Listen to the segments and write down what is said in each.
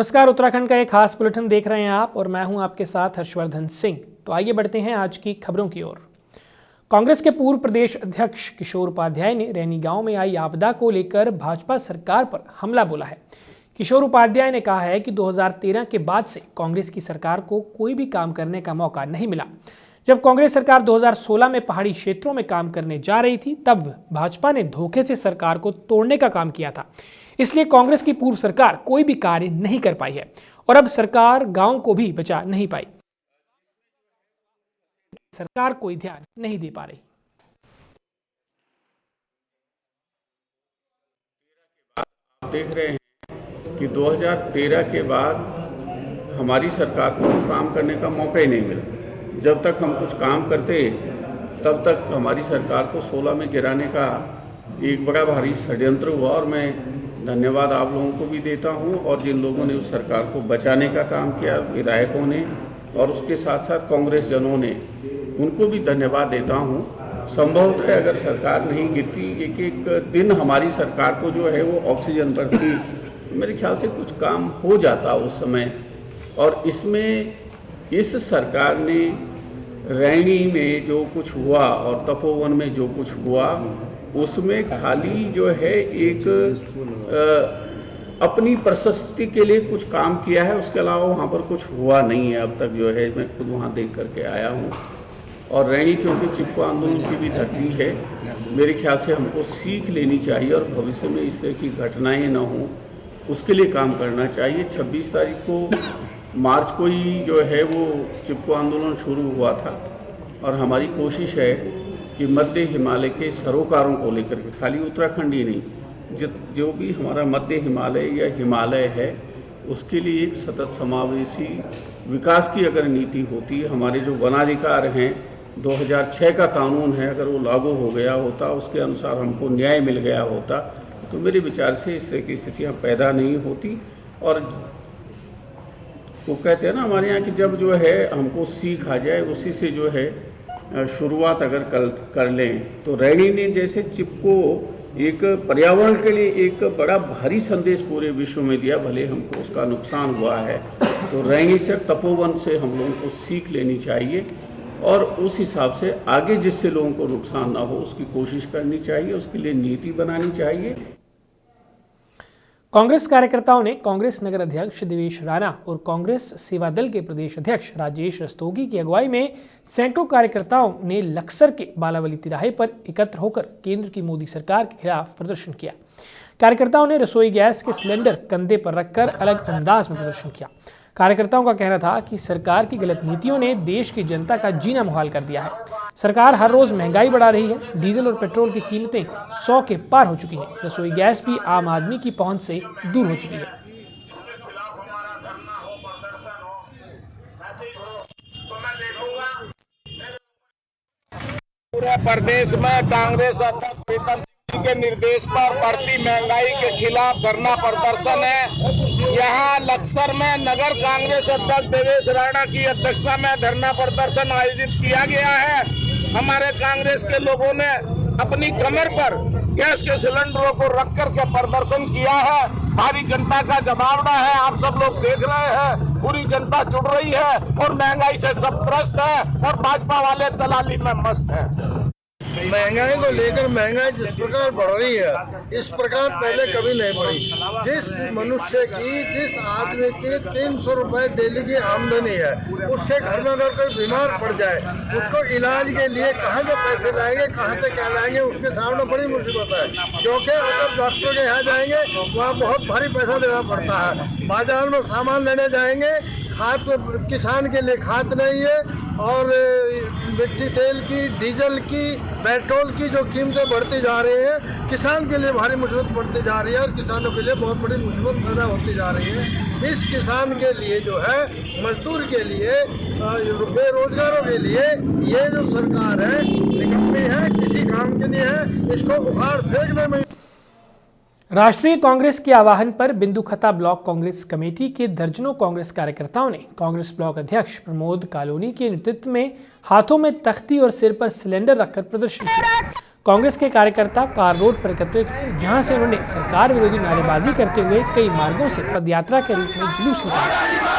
नमस्कार, उत्तराखंड का एक खास बुलेटिन देख रहे हैं आप और मैं हूं आपके साथ हर्षवर्धन सिंह। तो आइए बढ़ते हैं आज की खबरों की ओर। कांग्रेस के पूर्व प्रदेश अध्यक्ष किशोर उपाध्याय ने रैनी गांव में आई आपदा को लेकर भाजपा सरकार पर हमला बोला है। किशोर उपाध्याय ने कहा है कि 2013 के बाद से कांग्रेस की सरकार को कोई भी काम करने का मौका नहीं मिला। जब कांग्रेस सरकार 2016 में पहाड़ी क्षेत्रों में काम करने जा रही थी, तब भाजपा ने धोखे से सरकार को तोड़ने का काम किया था। इसलिए कांग्रेस की पूर्व सरकार कोई भी कार्य नहीं कर पाई है और अब सरकार गांव को भी बचा नहीं पाई। सरकार कोई ध्यान नहीं दे पा रही। आप देख रहे हैं कि 2013 के बाद हमारी सरकार को काम करने का मौका ही नहीं मिला। जब तक हम कुछ काम करते तब तक हमारी सरकार को 16 में गिराने का एक बड़ा भारी षड्यंत्र हुआ और मैं धन्यवाद आप लोगों को भी देता हूं और जिन लोगों ने उस सरकार को बचाने का काम किया, विधायकों ने और उसके साथ साथ कांग्रेस जनों ने, उनको भी धन्यवाद देता हूं। संभवतः अगर सरकार नहीं गिरती, एक एक दिन हमारी सरकार को जो है वो ऑक्सीजन पर थी, मेरे ख्याल से कुछ काम हो जाता उस समय। और इसमें इस सरकार ने रैनी में जो कुछ हुआ और तपोवन में जो कुछ हुआ, उसमें खाली जो है एक अपनी प्रशस्ति के लिए कुछ काम किया है, उसके अलावा वहाँ पर कुछ हुआ नहीं है अब तक। जो है मैं खुद वहाँ देख करके आया हूँ। और रैनी क्योंकि चिपको आंदोलन की भी धरती है, मेरे ख्याल से हमको सीख लेनी चाहिए और भविष्य में इस तरह की घटनाएं न हों, उसके लिए काम करना चाहिए। 26 तारीख को मार्च को ही जो है वो चिपको आंदोलन शुरू हुआ था और हमारी कोशिश है कि मध्य हिमालय के सरोकारों को लेकर के, खाली उत्तराखंड ही नहीं, जो भी हमारा मध्य हिमालय या हिमालय है, उसके लिए एक सतत समावेशी विकास की अगर नीति होती, हमारे जो वनाधिकार हैं, 2006 का कानून है, अगर वो लागू हो गया होता, उसके अनुसार हमको न्याय मिल गया होता, तो मेरे विचार से इस तरह की स्थितियाँ पैदा नहीं होती। और वो कहते हैं ना हमारे यहाँ कि जब जो है हमको सीख आ जाए, उसी से जो है शुरुआत अगर कर लें, तो रैनी ने जैसे चिपको एक पर्यावरण के लिए एक बड़ा भारी संदेश पूरे विश्व में दिया, भले हमको उसका नुकसान हुआ है, तो रैनी से, तपोवन से हम लोगों को सीख लेनी चाहिए और उस हिसाब से आगे जिससे लोगों को नुकसान ना हो उसकी कोशिश करनी चाहिए, उसके लिए नीति बनानी चाहिए। कांग्रेस कार्यकर्ताओं ने कांग्रेस नगर अध्यक्ष देवेश राणा और कांग्रेस सेवा दल के प्रदेश अध्यक्ष राजेश रस्तोगी की अगुवाई में सैकड़ों कार्यकर्ताओं ने लक्सर के बालावली तिराहे पर एकत्र होकर केंद्र की मोदी सरकार के खिलाफ प्रदर्शन किया। कार्यकर्ताओं ने रसोई गैस के सिलेंडर कंधे पर रखकर अलग अंदाज में प्रदर्शन किया। कार्यकर्ताओं का कहना था कि सरकार की गलत नीतियों ने देश की जनता का जीना मुहाल कर दिया है। सरकार हर रोज महंगाई बढ़ा रही है। डीजल और पेट्रोल की कीमतें 100 के पार हो चुकी हैं। रसोई गैस भी आम आदमी की पहुंच से दूर हो चुकी है। पूरे प्रदेश में कांग्रेस अध्यक्ष प्रीतम सिंह के निर्देश पर बढ़ती महंगाई के खिलाफ धरना प्रदर्शन है। यहाँ लक्सर में नगर कांग्रेस अध्यक्ष देवेश राणा की अध्यक्षता में धरना प्रदर्शन आयोजित किया गया है। हमारे कांग्रेस के लोगों ने अपनी कमर पर गैस के सिलेंडरों को रख कर के प्रदर्शन किया है। भारी जनता का जमावड़ा है, आप सब लोग देख रहे हैं। पूरी जनता जुड़ रही है और महंगाई से सब त्रस्त है और भाजपा वाले दलाली में मस्त है। महंगाई को लेकर महंगाई जिस प्रकार बढ़ रही है, इस प्रकार पहले कभी नहीं बढ़ी। जिस मनुष्य की, जिस आदमी की 300 रुपए डेली की आमदनी है, उसके घर में अगर कोई बीमार पड़ जाए, उसको इलाज के लिए कहाँ से पैसे लाएंगे, कहाँ से क्या लाएंगे, उसके सामने बड़ी मुसीबत है। क्योंकि अगर डॉक्टर के यहाँ जाएंगे, वहाँ बहुत भारी पैसा देना पड़ता है। बाजार में सामान लेने जाएंगे, खाद किसान के लिए खाद नहीं है और मिट्टी तेल की, डीजल की, पेट्रोल की जो कीमतें बढ़ती जा रही हैं, किसान के लिए भारी मुसीबत बढ़ती जा रही है और किसानों के लिए बहुत बड़ी मुसीबत पैदा होती जा रही है। इस किसान के लिए जो है, मजदूर के लिए, बेरोजगारों के लिए ये जो सरकार है निकम्मी है, किसी काम के लिए है, इसको उखाड़ फेंकने में। राष्ट्रीय कांग्रेस के आह्वान पर बिंदुखता ब्लॉक कांग्रेस कमेटी के दर्जनों कांग्रेस कार्यकर्ताओं ने कांग्रेस ब्लॉक अध्यक्ष प्रमोद कालोनी के नेतृत्व में हाथों में तख्ती और सिर पर सिलेंडर रखकर प्रदर्शन किया। कांग्रेस के कार्यकर्ता कार रोड पर एकत्रित हुए, जहां से उन्होंने सरकार विरोधी नारेबाजी करते हुए कई मार्गों से पदयात्रा के रूप में जुलूस निकाला।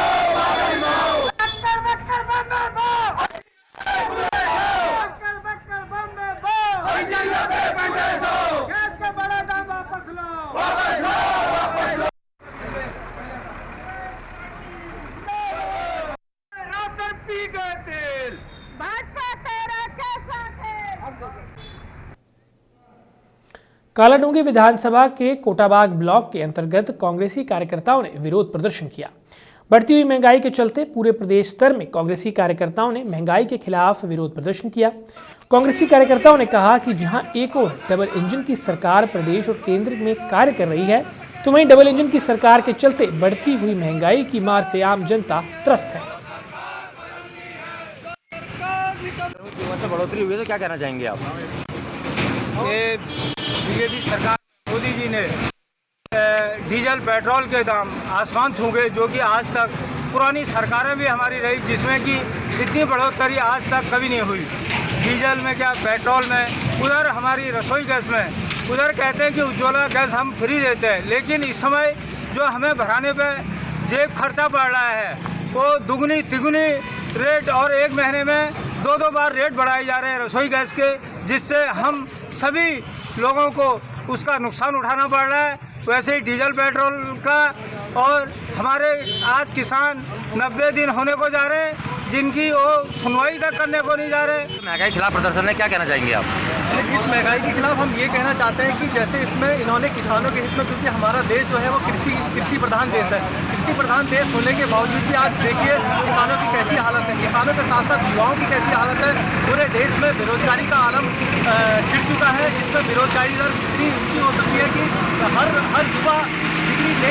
कालाडूंगी विधानसभा के कोटाबाग ब्लॉक के अंतर्गत कांग्रेसी कार्यकर्ताओं ने विरोध प्रदर्शन किया। बढ़ती हुई महंगाई के चलते पूरे प्रदेश स्तर में कांग्रेसी कार्यकर्ताओं ने महंगाई के खिलाफ विरोध प्रदर्शन किया। कांग्रेसी कार्यकर्ताओं ने कहा कि जहां एक ओर डबल इंजन की सरकार प्रदेश और केंद्र में कार्य कर रही है, तो वहीं डबल इंजन की सरकार के चलते बढ़ती हुई महंगाई की मार से आम जनता त्रस्त है। बढ़ोतरी हुई है तो क्या कहना चाहेंगे आप? बीजेपी सरकार मोदी जी ने डीजल पेट्रोल के दाम आसमान छू गए, जो कि आज तक पुरानी सरकारें भी हमारी रही जिसमें कि इतनी बढ़ोतरी आज तक कभी नहीं हुई। डीजल में क्या, पेट्रोल में, उधर हमारी रसोई गैस में, उधर कहते हैं कि उज्ज्वला गैस हम फ्री देते हैं, लेकिन इस समय जो हमें भराने पे जेब खर्चा पड़ रहा है वो दुगनी तिगुनी रेट और एक महीने में दो बार रेट बढ़ाए जा रहे हैं रसोई गैस के, जिससे हम सभी लोगों को उसका नुकसान उठाना पड़ रहा है। वैसे ही डीजल पेट्रोल का, और हमारे आज किसान 90 दिन होने को जा रहे हैं जिनकी वो सुनवाई तक करने को नहीं जा रहे। महंगाई के खिलाफ प्रदर्शन है, क्या कहना चाहेंगे आप? इस महंगाई के खिलाफ हम ये कहना चाहते हैं कि जैसे इसमें इन्होंने किसानों के हित में, क्योंकि हमारा देश जो है वो कृषि प्रधान देश है, कृषि प्रधान देश होने के बावजूद भी आज देखिए किसानों की कैसी हालत है, किसानों के साथ साथ युवाओं की कैसी हालत है। पूरे देश में बेरोजगारी का आलम छिड़ चुका है। इसमें बेरोजगारी दर इतनी ऊँची हो सकती है कि हर युवा डिग्री ले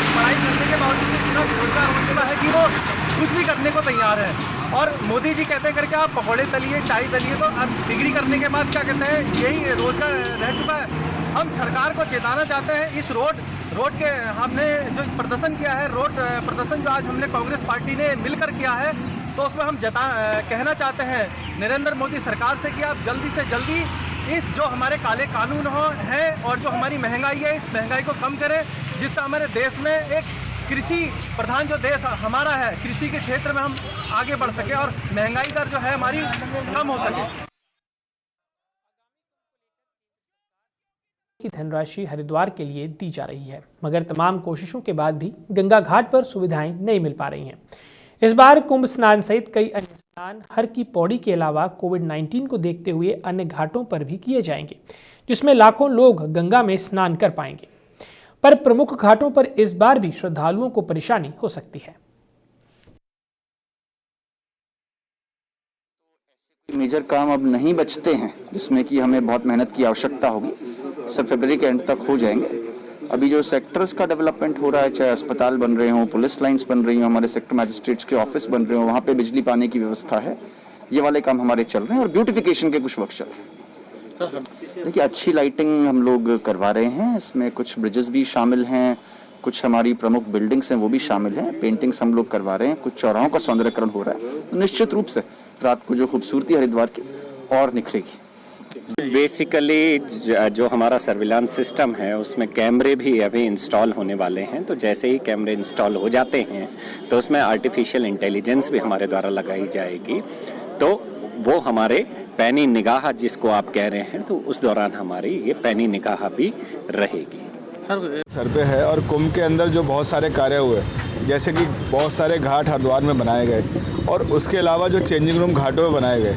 पढ़ाई करने के बावजूद इतना बेरोजगार हो चुका है कि वो कुछ भी करने को तैयार है। और मोदी जी कहते करके आप पकौड़े तलिए, चाय तलिए, तो अब डिग्री करने के बाद क्या कहते हैं, यही रोजगार रह चुका है। हम सरकार को चेताना चाहते हैं, इस रोड के हमने जो प्रदर्शन किया है, रोड प्रदर्शन जो आज हमने कांग्रेस पार्टी ने मिलकर किया है, तो उसमें हम कहना चाहते हैं नरेंद्र मोदी सरकार से कि आप जल्दी से जल्दी इस जो हमारे काले कानून हैं और जो हमारी महंगाई है, इस महंगाई को कम करें, जिससे हमारे देश में एक कृषि प्रधान जो देश हमारा है, कृषि के क्षेत्र में हम आगे बढ़ सके और महंगाई दर जो है हमारी कम हो सके। की धनराशि हरिद्वार के लिए दी जा रही है, मगर तमाम कोशिशों के बाद भी गंगा घाट पर सुविधाएं नहीं मिल पा रही हैं। इस बार कुंभ स्नान सहित कई अन्य स्नान हर की पौड़ी के अलावा कोविड-19 को देखते हुए अन्य घाटों पर भी किए जाएंगे, जिसमें लाखों लोग गंगा में स्नान कर पाएंगे। पर प्रमुख घाटों पर इस बार भी श्रद्धालुओं को परेशानी हो सकती है। मेजर काम अब नहीं बचते हैं जिसमें कि हमें बहुत मेहनत की आवश्यकता होगी, सब फरवरी के एंड तक हो जाएंगे। अभी जो सेक्टर्स का डेवलपमेंट हो रहा है, चाहे अस्पताल बन रहे हों, पुलिस लाइंस बन रही हों, हमारे सेक्टर मैजिस्ट्रेट्स के ऑफिस बन रहे हों, वहाँ पे बिजली पानी की व्यवस्था है, ये वाले काम हमारे चल रहे हैं। और ब्यूटिफिकेशन के कुछ वर्क चल रहे हैं। देखिए, अच्छी लाइटिंग हम लोग करवा रहे हैं, इसमें कुछ ब्रिजेस भी शामिल हैं, कुछ हमारी प्रमुख बिल्डिंग्स हैं वो भी शामिल हैं, पेंटिंग्स हम लोग करवा रहे हैं, कुछ चौराहों का सौंदर्यकरण हो रहा है। तो निश्चित रूप से रात को जो खूबसूरती हरिद्वार की और निखरेगी। बेसिकली जो हमारा सर्विलांस सिस्टम है उसमें कैमरे भी अभी इंस्टॉल होने वाले हैं, तो जैसे ही कैमरे इंस्टॉल हो जाते हैं तो उसमें आर्टिफिशियल इंटेलिजेंस भी हमारे द्वारा लगाई जाएगी, तो वो हमारे पैनी निगाह जिसको आप कह रहे हैं, तो उस दौरान हमारी ये पैनी निगाह भी रहेगी। सर पे है। और कुंभ के अंदर जो बहुत सारे कार्य हुए, जैसे कि बहुत सारे घाट हरिद्वार में बनाए गए और उसके अलावा जो चेंजिंग रूम घाटों में बनाए गए,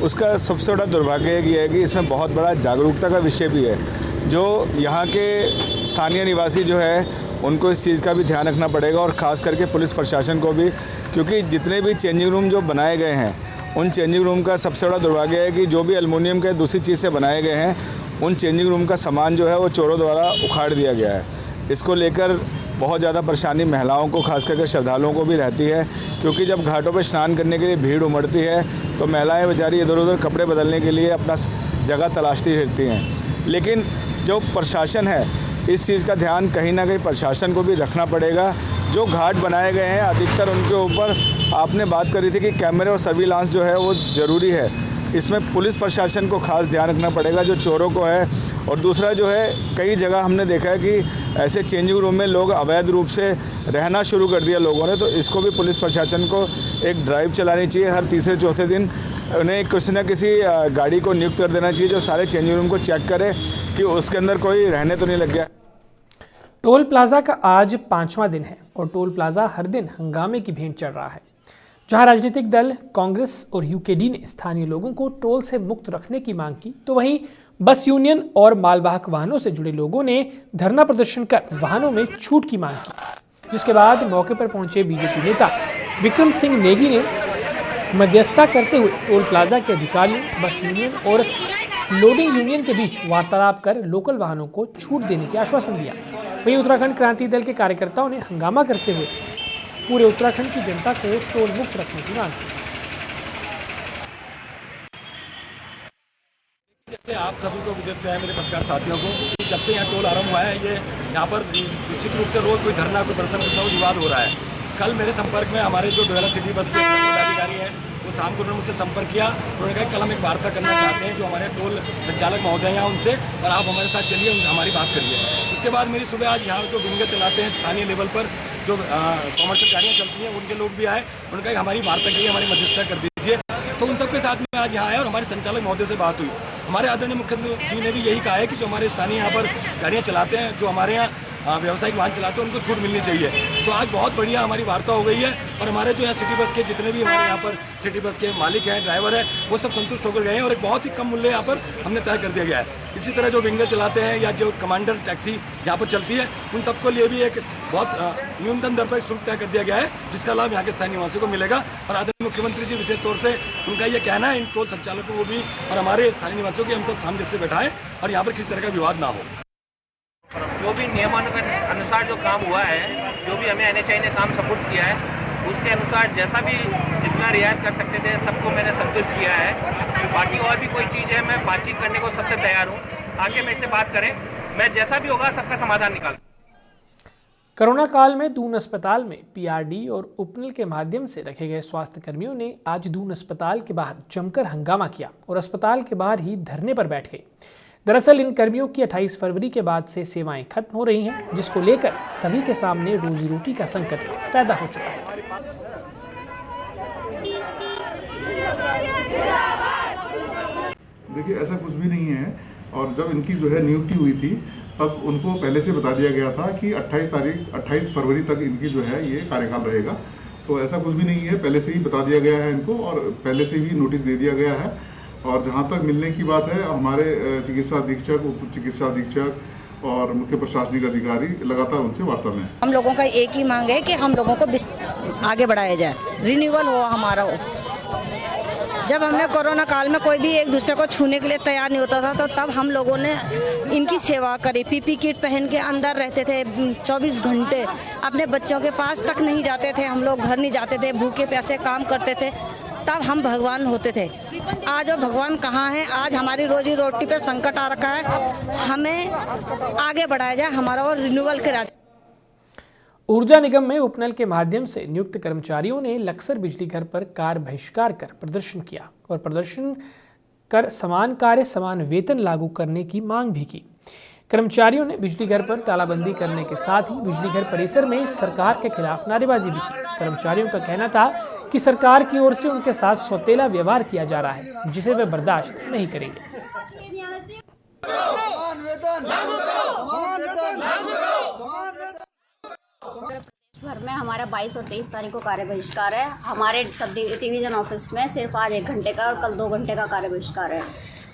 उसका सबसे बड़ा दुर्भाग्य ये है कि इसमें बहुत बड़ा जागरूकता का विषय भी है। जो यहाँ के स्थानीय निवासी जो है उनको इस चीज़ का भी ध्यान रखना पड़ेगा, और ख़ास करके पुलिस प्रशासन को भी, क्योंकि जितने भी चेंजिंग रूम जो बनाए गए हैं उन चेंजिंग रूम का सबसे बड़ा दुर्भाग्य है कि जो भी एल्युमिनियम के दूसरी चीज़ से बनाए गए हैं उन चेंजिंग रूम का सामान जो है वो चोरों द्वारा उखाड़ दिया गया है। इसको लेकर बहुत ज़्यादा परेशानी महिलाओं को, खास करके श्रद्धालुओं को भी रहती है, क्योंकि जब घाटों पर स्नान करने के लिए भीड़ उमड़ती है तो महिलाएं बेचारी इधर उधर कपड़े बदलने के लिए अपना जगह तलाशती फिरती हैं। लेकिन जो प्रशासन है, इस चीज़ का ध्यान कहीं ना कहीं प्रशासन को भी रखना पड़ेगा। जो घाट बनाए गए हैं अधिकतर उनके ऊपर आपने बात करी थी कि कैमरे और सर्विलांस जो है वो ज़रूरी है, इसमें पुलिस प्रशासन को खास ध्यान रखना पड़ेगा जो चोरों को है। और दूसरा जो है, कई जगह हमने देखा है कि ऐसे चेंजिंग रूम में लोग अवैध रूप से रहना शुरू कर दिया लोगों ने, तो इसको भी पुलिस प्रशासन को एक ड्राइव चलानी चाहिए। हर तीसरे चौथे दिन उन्हें किसी न किसी गाड़ी को नियुक्त कर देना चाहिए जो सारे चेंजिंग रूम को चेक करे कि उसके अंदर कोई रहने तो नहीं लग गया। टोल प्लाजा का आज 5वां दिन है और टोल प्लाजा हर दिन हंगामे की भेंट चढ़ रहा है। जहां राजनीतिक दल कांग्रेस और यूकेडी ने स्थानीय लोगों को टोल से मुक्त रखने की मांग की, तो वहीं बस यूनियन और मालवाहक वाहनों से जुड़े लोगों ने धरना प्रदर्शन कर वाहनों में छूट की मांग की, जिसके बाद मौके पर पहुंचे बीजेपी नेता विक्रम सिंह नेगी ने मध्यस्थता करते हुए टोल प्लाजा के अधिकारियों, बस यूनियन और लोडिंग यूनियन के बीच वार्तालाप कर लोकल वाहनों को छूट देने की आश्वासन दिया। वहीं उत्तराखंड क्रांति दल के कार्यकर्ताओं ने हंगामा करते हुए पूरे उत्तराखंड की जनता को टोल मुक्त रखने की मांग की। जैसे आप सभी को विदित है, मेरे पत्रकार साथियों को, कि जब से यहाँ टोल आरंभ हुआ है, ये यहाँ पर निश्चित रूप से रोज कोई धरना, कोई प्रदर्शन, कोई विवाद हो रहा है। कल मेरे संपर्क में हमारे जो डोयला सिटी बस के अधिकारी हैं, वो शाम को उन्होंने मुझसे संपर्क किया। उन्होंने कहा कल हम एक वार्ता करना चाहते हैं जो हमारे टोल संचालक महोदय हैं उनसे, और आप हमारे साथ चलिए, हमारी बात करिए। उसके बाद मेरी सुबह आज यहाँ जो विंगर चलाते हैं स्थानीय लेवल पर, जो कॉमर्शियल गाड़ियाँ चलती हैं, उनके लोग भी आए। उन्होंने कहा हमारी वार्ता करिए, हमारी मध्यस्थता कर दीजिए। तो उन सबके साथ में आज यहाँ आया और हमारे संचालक महोदय से बात हुई। हमारे आदरणीय मुख्यमंत्री जी ने भी यही कहा है कि जो हमारे स्थानीय यहाँ पर गाड़ियाँ चलाते हैं, जो हमारे यहाँ व्यावसायिक वाहन चलाते हैं, उनको छूट मिलनी चाहिए। तो आज बहुत बढ़िया हमारी वार्ता हो गई है और हमारे जो यहाँ सिटी बस के जितने भी हमारे यहाँ पर सिटी बस के मालिक हैं, ड्राइवर हैं, वो सब संतुष्ट होकर गए हैं और एक बहुत ही कम मूल्य यहाँ पर हमने तय कर दिया गया है। इसी तरह जो विंगर चलाते हैं या जो कमांडर टैक्सी यहाँ पर चलती है, उन सबको लिए भी एक बहुत न्यूनतम दर पर शुल्क तय कर दिया गया है, जिसका लाभ यहाँ के स्थानीय निवासियों को मिलेगा। और आदरणीय मुख्यमंत्री जी विशेष तौर से उनका ये कहना है इन टोल संचालकों को भी और हमारे स्थानीय निवासियों की हम सब सामंजस्य से बैठाएं और यहाँ पर किसी तरह का विवाद ना हो। जो भी नियमानुसार जो काम हुआ है, जो भी हमें NHAI ने काम सपोर्ट किया है, उसके अनुसार जैसा भी जितना रियायत कर सकते थे सबको मैंने संतुष्ट किया है। बाकी और भी कोई चीज़ है, मैं बातचीत करने को सबसे तैयार हूँ। आके मेरे से बात करें, मैं जैसा भी होगा सबका समाधान निकाल। कोरोना काल में दून अस्पताल में PRD और उपनल के माध्यम से रखे गए स्वास्थ्य कर्मियों ने आज दून अस्पताल के बाहर जमकर हंगामा किया और अस्पताल के बाहर ही धरने पर बैठ गए। दरअसल इन कर्मियों की 28 फरवरी के बाद से सेवाएं खत्म हो रही हैं, जिसको लेकर सभी के सामने रोजी रोटी का संकट पैदा हो चुका है। देखिए, ऐसा कुछ भी नहीं है। और जब इनकी जो है नियुक्ति हुई थी, तब उनको पहले से बता दिया गया था कि 28 फरवरी तक इनकी जो है ये कार्यकाल रहेगा। तो ऐसा कुछ भी नहीं है, पहले से ही बता दिया गया है इनको और पहले से भी नोटिस दे दिया गया है। और जहाँ तक मिलने की बात है, हमारे चिकित्सा अधीक्षक, उप चिकित्सा अधीक्षक और मुख्य प्रशासनिक अधिकारी लगातार उनसे वार्ता में। हम लोगों का एक ही मांग है कि हम लोगों को आगे बढ़ाया जाए, रिन्यूअल हो हमारा हो। जब हमने कोरोना काल में कोई भी एक दूसरे को छूने के लिए तैयार नहीं होता था, तो तब हम लोगों ने इनकी सेवा करी। PP किट पहन के अंदर रहते थे 24 घंटे, अपने बच्चों के पास तक नहीं जाते थे, हम लोग घर नहीं जाते थे, भूखे प्यासे काम करते थे, तब हम भगवान होते थे। आज वो भगवान कहाँ है? आज हमारी रोजी रोटी पे संकट आ रखा है, हमें आगे बढ़ाया जाए, हमारा और रिन्यूअल करा जाए। ऊर्जा निगम में उपनल के माध्यम से नियुक्त कर्मचारियों ने लक्सर बिजली घर पर कार बहिष्कार कर प्रदर्शन किया और प्रदर्शन कर समान कार्य समान वेतन लागू करने की मांग भी की। कर्मचारियों ने बिजली घर पर तालाबंदी करने के साथ ही बिजली घर परिसर में सरकार के खिलाफ नारेबाजी भी की। कर्मचारियों का कहना था कि सरकार की ओर से उनके साथ सौतेला व्यवहार किया जा रहा है, जिसे वे बर्दाश्त नहीं करेंगे। भर में हमारा 22 और 23 तारीख को कार्य बहिष्कार है। हमारे सब डिवीज़न ऑफिस में सिर्फ आज 1 घंटे का और कल 2 घंटे का कार्य बहिष्कार है,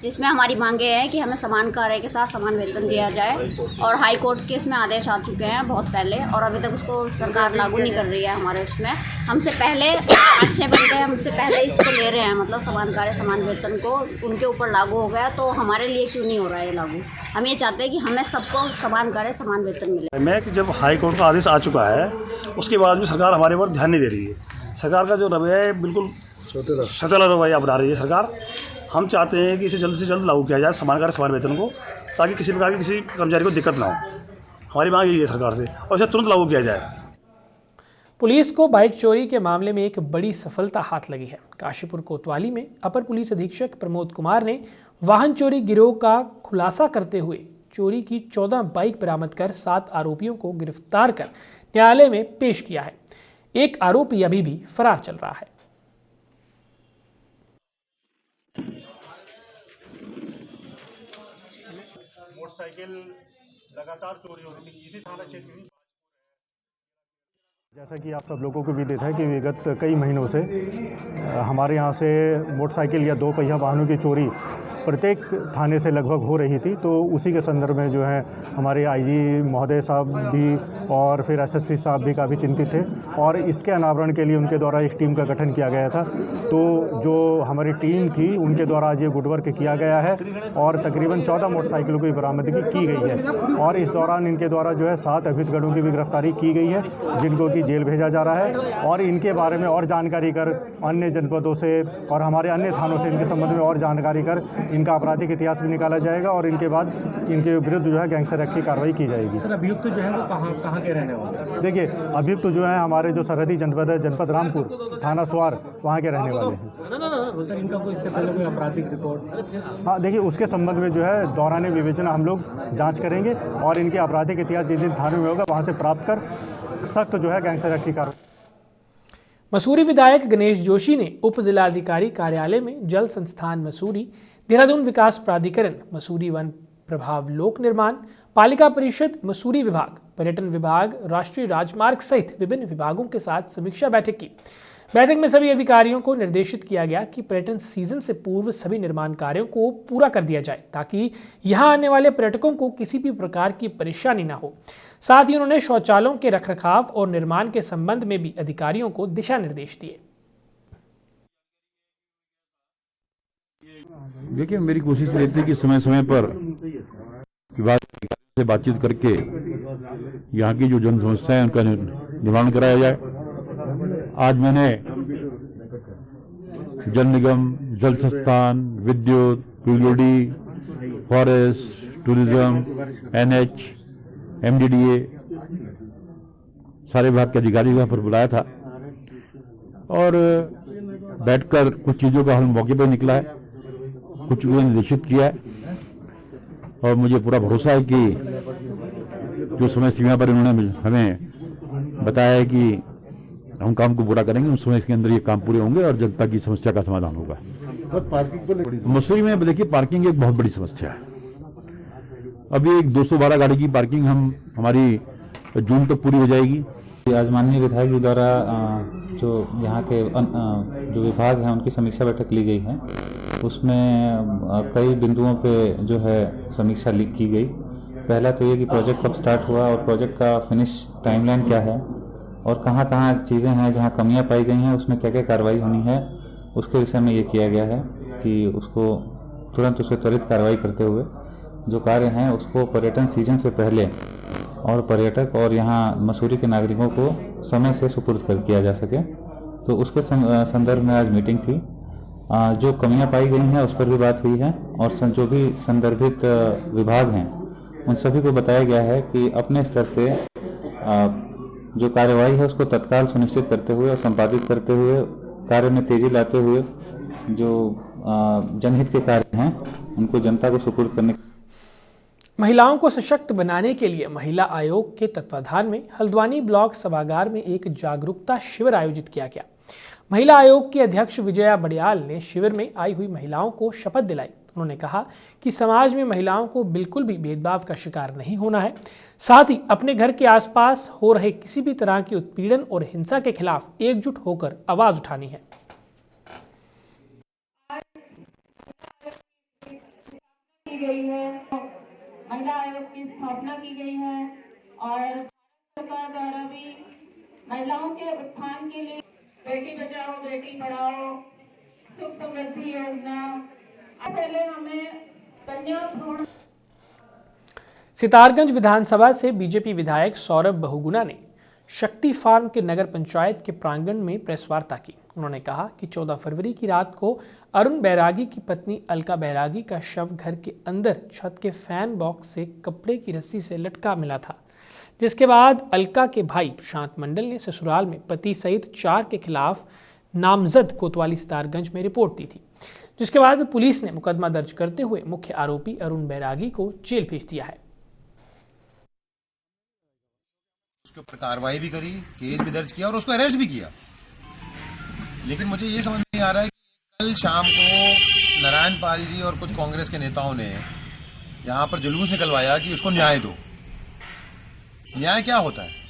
जिसमें हमारी मांगे हैं कि हमें समान कार्य के साथ समान वेतन दिया जाए। और हाई कोर्ट के इसमें आदेश आ चुके हैं बहुत पहले, और अभी तक उसको सरकार लागू नहीं कर रही है हमारे उसमें। हमसे पहले 5-6 बंदे हमसे पहले इसको ले रहे हैं, मतलब समान कार्य समान वेतन को उनके ऊपर लागू हो गया, तो हमारे लिए क्यों नहीं हो रहा है लागू? हम ये चाहते हैं कि हमें सबको समान कार्य समान वेतन मिले। मैं कि जब हाई कोर्ट का आदेश आ चुका है, उसके बाद भी सरकार हमारे पर ध्यान नहीं दे रही है। सरकार का जो रवैया है बिल्कुल सौतेला रवैया अपना रही है सरकार। हम चाहते हैं कि इसे जल्द से जल्द लागू किया जाए समान कार्य समान वेतन को, ताकि किसी प्रकार की किसी कर्मचारी को दिक्कत ना हो। हमारी मांग यही है सरकार से, और इसे तुरंत लागू किया जाए। पुलिस को बाइक चोरी के मामले में एक बड़ी सफलता हाथ लगी है। काशीपुर कोतवाली में अपर पुलिस अधीक्षक प्रमोद कुमार ने वाहन चोरी गिरोह का खुलासा करते हुए चोरी की 14 बाइक बरामद कर 7 आरोपियों को गिरफ्तार कर न्यायालय में पेश किया है। एक आरोपी अभी भी फरार चल रहा है। मोटरसाइकिल लगातार चोरी हो रही थी इसी थाना क्षेत्र में। जैसा कि आप सब लोगों को विदित है कि विगत कई महीनों से हमारे यहाँ से मोटरसाइकिल या 2 पहिया वाहनों की चोरी प्रत्येक थाने से लगभग हो रही थी। तो उसी के संदर्भ में जो है हमारे आईजी महोदय साहब भी और फिर एसएसपी साहब भी काफ़ी चिंतित थे और इसके अनावरण के लिए उनके द्वारा एक टीम का गठन किया गया था। तो जो हमारी टीम थी उनके द्वारा आज ये गुड वर्क किया गया है और तकरीबन 14 मोटरसाइकिलों की बरामदगी की गई है और इस दौरान इनके द्वारा जो है 7 अभियुक्तगणों की भी गिरफ्तारी की गई है जिनको कि जेल भेजा जा रहा है और इनके बारे में और जानकारी कर अन्य जनपदों से और हमारे अन्य थानों से इनके संबंध में और जानकारी कर इनका आपराधिक इतिहास भी निकाला जाएगा और इनके बाद इनके विरुद्ध जो है गैंगस्टर एक्ट की कार्रवाई की जाएगी। सर अभियुक्त जो है वो कहाँ के रहने वाले? देखिए अभियुक्त जो है हमारे जो सरहदी जनपद है जनपद रामपुर थाना स्वार वहाँ के रहने वाले हैं। सर इनका कोई इससे पहले कोई आपराधिक रिपोर्ट? हाँ देखिए उसके संबंध में जो है दौरान विवेचना हम लोग जाँच करेंगे और इनके आपराधिक इतिहास जिन जिन थानों में होगा वहाँ से प्राप्त कर सख्त जो है गैंगस्टर एक्ट की कार्रवाई। मसूरी विधायक गणेश जोशी ने उप जिलाधिकारी कार्यालय में जल संस्थान मसूरी, देहरादून विकास प्राधिकरण मसूरी, वन प्रभाव लोक निर्माण, पालिका परिषद मसूरी विभाग, पर्यटन विभाग, राष्ट्रीय राजमार्ग सहित विभिन्न विभागों के साथ समीक्षा बैठक की। बैठक में सभी अधिकारियों को निर्देशित किया गया कि पर्यटन सीजन से पूर्व सभी निर्माण कार्यों को पूरा कर दिया जाए ताकि यहां आने वाले पर्यटकों को किसी भी प्रकार की परेशानी न हो। साथ ही उन्होंने शौचालयों के रखरखाव और निर्माण के संबंध में भी अधिकारियों को दिशा निर्देश दिए। देखिए मेरी कोशिश रहती है कि समय समय पर विभाग से बातचीत करके यहाँ की जो जन समस्या है उनका निवारण कराया जाए। आज मैंने जल निगम, जल संस्थान, विद्युत, PWD, forest, tourism, NH, MDDA सारे विभाग के अधिकारी वहाँ पर बुलाया था और बैठकर कुछ चीज़ों का हल मौके पर निकला है, कुछ चीज़ों निर्देशित किया है और मुझे पूरा भरोसा है कि जो समय सीमा पर इन्होंने हमें बताया है कि हम काम को पूरा करेंगे उस समय इसके अंदर ये काम पूरे होंगे और जनता की समस्या का समाधान होगा। मसूरी में देखिए पार्किंग एक बहुत बड़ी समस्या है। अभी एक 212 गाड़ी की पार्किंग हमारी जून तक पूरी हो जाएगी। आज माननीय विधायक जी द्वारा जो यहाँ के जो विभाग हैं उनकी समीक्षा बैठक ली गई है उसमें कई बिंदुओं पे जो है समीक्षा की गई। पहला तो ये कि प्रोजेक्ट कब स्टार्ट हुआ और प्रोजेक्ट का फिनिश टाइमलाइन क्या है और कहाँ कहाँ चीज़ें हैं जहाँ कमियाँ पाई गई हैं उसमें क्या क्या कार्रवाई होनी है उसके विषय में ये किया गया है कि उसको तुरंत उस पर त्वरित कार्रवाई करते हुए जो कार्य हैं उसको पर्यटन सीजन से पहले और पर्यटक और यहाँ मसूरी के नागरिकों को समय से सुपुर्द कर किया जा सके। तो उसके संदर्भ में आज मीटिंग थी। जो कमियां पाई गई हैं उस पर भी बात हुई है और जो भी संदर्भित विभाग हैं उन सभी को बताया गया है कि अपने स्तर से जो कार्यवाही है उसको तत्काल सुनिश्चित करते हुए और संपादित करते हुए कार्य में तेजी लाते हुए जो जनहित के कार्य हैं उनको जनता को सुपुर्द करने। महिलाओं को सशक्त बनाने के लिए महिला आयोग के तत्वाधान में हल्द्वानी ब्लॉक सभागार में एक जागरूकता शिविर आयोजित किया गया। महिला आयोग की अध्यक्ष विजया बड़ियाल ने शिविर में आई हुई महिलाओं को शपथ दिलाई। उन्होंने कहा कि समाज में महिलाओं को बिल्कुल भी भेदभाव का शिकार नहीं होना है, साथ ही अपने घर के आसपास हो रहे किसी भी तरह की उत्पीड़न और हिंसा के खिलाफ एकजुट होकर आवाज उठानी है। महिला आयोग की स्थापना की गई है और सरकार द्वारा भी महिलाओं के उत्थान के लिए बेटी बचाओ बेटी पढ़ाओ सुख समृद्धि योजना। पहले हमें कन्या भ्रूण। सितारगंज विधानसभा से बीजेपी विधायक सौरभ बहुगुणा ने शक्ति फार्म के नगर पंचायत के प्रांगण में प्रेस वार्ता की। उन्होंने कहा कि 14 फरवरी की रात को अरुण बैरागी की पत्नी अलका बैरागी का शव घर के अंदर छत के फैन बॉक्स से कपड़े की रस्सी से लटका मिला था, जिसके बाद अलका के भाई प्रशांत मंडल ने ससुराल में पति सहित 4 के खिलाफ नामजद कोतवाली सितारगंज में रिपोर्ट दी थी, जिसके बाद पुलिस ने मुकदमा दर्ज करते हुए मुख्य आरोपी अरुण बैरागी को जेल भेज दिया है। उसके ऊपर कार्रवाई भी करी, केस भी दर्ज किया और उसको अरेस्ट भी किया। लेकिन मुझे ये समझ नहीं आ रहा है कि कल शाम को नारायण पाल जी और कुछ कांग्रेस के नेताओं ने यहाँ पर जुलूस निकलवाया कि उसको न्याय दो। न्याय क्या होता है?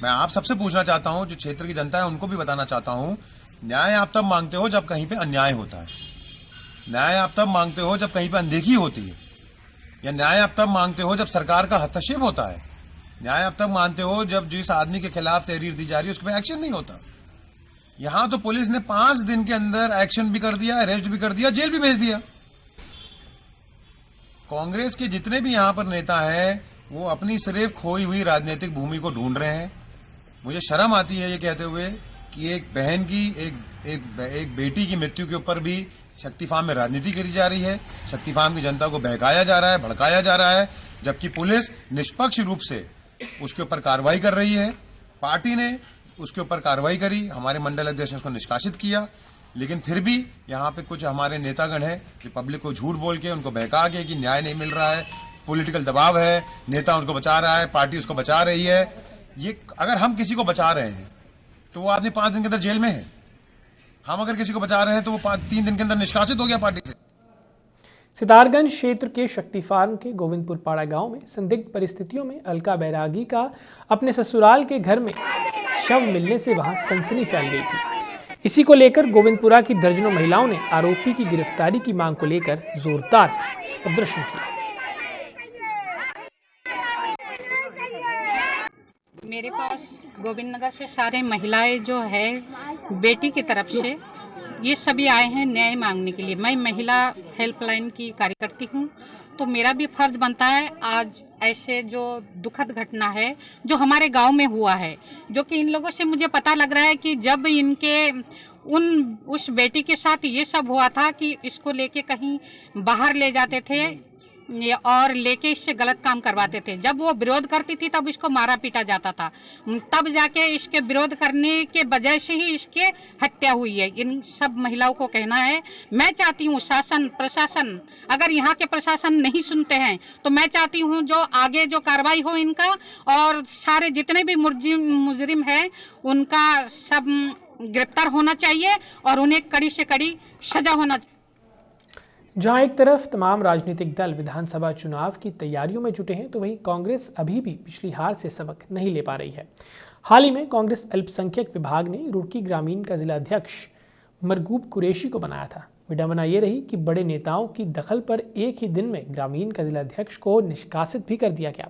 मैं आप सबसे पूछना चाहता हूँ, जो क्षेत्र की जनता है उनको भी बताना चाहता हूँ, न्याय आप तब मांगते हो जब कहीं पे अन्याय होता है। न्याय आप तब मांगते हो जब कहीं पे अनदेखी होती है, या न्याय आप तब मांगते हो जब सरकार का हस्तक्षेप होता है। न्याय आप तब मानते हो जब जिस आदमी के खिलाफ तहरीर दी जा रही है उस पर एक्शन नहीं होता। यहां तो पुलिस ने 5 दिन के अंदर एक्शन भी कर दिया, अरेस्ट भी कर दिया, जेल भी भेज दिया। कांग्रेस के जितने भी यहां पर नेता हैं वो अपनी सिर्फ खोई हुई राजनीतिक भूमि को ढूंढ रहे हैं। मुझे शर्म आती है ये कहते हुए कि एक बहन की एक बेटी की मृत्यु के ऊपर भी शक्ति फार्म में राजनीति करी जा रही है। शक्ति फार्म की जनता को बहकाया जा रहा है, भड़काया जा रहा है, जबकि पुलिस निष्पक्ष रूप से उसके ऊपर कार्रवाई कर रही है। पार्टी ने उसके ऊपर कार्रवाई करी, हमारे मंडल अध्यक्ष ने उसको निष्कासित किया, लेकिन फिर भी यहाँ पे कुछ हमारे नेतागण हैं कि पब्लिक को झूठ बोल के उनको बहका के कि न्याय नहीं मिल रहा है, पॉलिटिकल दबाव है, नेता उनको बचा रहा है, पार्टी उसको बचा रही है। ये अगर हम किसी को बचा रहे हैं तो वो आदमी 5 दिन के अंदर जेल में है। हम अगर किसी को बचा रहे हैं तो वो 3 दिन के अंदर निष्कासित हो गया पार्टी से। सितारगंज क्षेत्र के शक्ति फार्म के गोविंदपुर पाड़ा गांव में संदिग्ध परिस्थितियों में अलका बैरागी का अपने ससुराल के घर में शव मिलने से वहां सनसनी फैल गई थी। इसी को लेकर गोविंदपुरा की दर्जनों महिलाओं ने आरोपी की गिरफ्तारी की मांग को लेकर जोरदार प्रदर्शन किया। मेरे पास गोविंद नगर से सारे महिलाएं जो है बेटी की तरफ से ये सभी आए हैं न्याय मांगने के लिए। मैं महिला हेल्पलाइन की कार्यकर्ती हूँ, तो मेरा भी फर्ज बनता है आज ऐसे जो दुखद घटना है जो हमारे गांव में हुआ है, जो कि इन लोगों से मुझे पता लग रहा है कि जब इनके उस बेटी के साथ ये सब हुआ था कि इसको लेके कहीं बाहर ले जाते थे और लेके इससे गलत काम करवाते थे। जब वो विरोध करती थी तब इसको मारा पीटा जाता था, तब जाके इसके विरोध करने के वजह से ही इसके हत्या हुई है। इन सब महिलाओं को कहना है, मैं चाहती हूँ शासन प्रशासन, अगर यहाँ के प्रशासन नहीं सुनते हैं तो मैं चाहती हूँ जो आगे जो कार्रवाई हो इनका, और सारे जितने भी मुजरिम हैं उनका सब गिरफ्तार होना चाहिए और उन्हें कड़ी से कड़ी सजा होना चाहिए। जहां एक तरफ तमाम राजनीतिक दल विधानसभा चुनाव की तैयारियों में जुटे हैं, तो वहीं कांग्रेस अभी भी पिछली हार से सबक नहीं ले पा रही है। हाल ही में कांग्रेस अल्पसंख्यक विभाग ने रुड़की ग्रामीण का जिला अध्यक्ष मरगूब कुरैशी को बनाया था। विडंबना ये रही कि बड़े नेताओं की दखल पर एक ही दिन में ग्रामीण का जिला अध्यक्ष को निष्कासित भी कर दिया गया।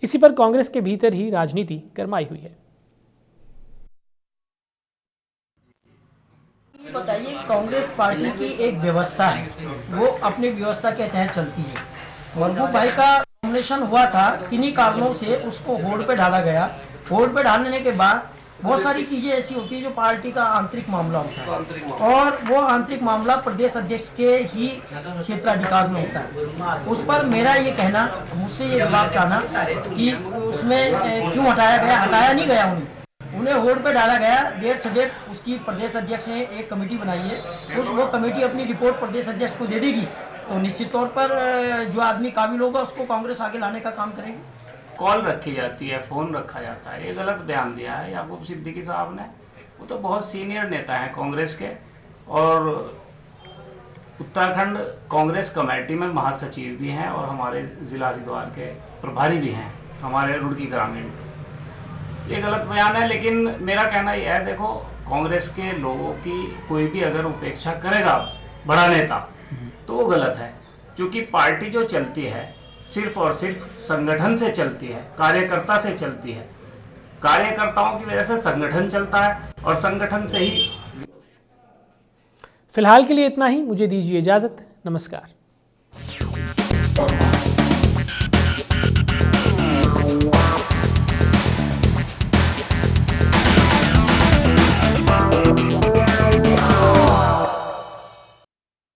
इसी पर कांग्रेस के भीतर ही राजनीति गरमाई हुई है। बताइए, कांग्रेस पार्टी की एक व्यवस्था है, वो अपनी व्यवस्था के तहत चलती है। मरगूब भाई का नॉमिनेशन हुआ था, किन्हीं कारणों से उसको होल्ड पे डाला गया। होल्ड पे डालने के बाद बहुत सारी चीजें ऐसी होती है जो पार्टी का आंतरिक मामला होता है, और वो आंतरिक मामला प्रदेश अध्यक्ष के ही क्षेत्राधिकार में होता है। उस पर मेरा ये कहना, मुझसे ये जवाब चाहना कि उसमें क्यों हटाया गया। हटाया नहीं गया, उन्हें होल्ड पे डाला गया। देर से देर उसकी प्रदेश अध्यक्ष ने एक कमेटी बनाई है, वो कमेटी अपनी रिपोर्ट प्रदेश अध्यक्ष को दे देगी, तो निश्चित तौर पर जो आदमी काबिल होगा उसको कांग्रेस आगे लाने का काम करेगी। कॉल रखी जाती है, फ़ोन रखा जाता है, ये गलत बयान दिया है याकूब सिद्दीकी साहब ने। वो तो बहुत सीनियर नेता हैं कांग्रेस के, और उत्तराखंड कांग्रेस कमेटी में महासचिव भी हैं और हमारे जिला हरिद्वार के प्रभारी भी हैं हमारे रुड़की ग्रामीण। ये गलत बयान है, लेकिन मेरा कहना यह है, देखो कांग्रेस के लोगों की कोई भी अगर उपेक्षा करेगा बड़ा नेता तो वो गलत है, क्योंकि पार्टी जो चलती है सिर्फ और सिर्फ संगठन से चलती है, कार्यकर्ता से चलती है। कार्यकर्ताओं की वजह से संगठन चलता है और संगठन से ही। फिलहाल के लिए इतना ही, मुझे दीजिए इजाजत। नमस्कार।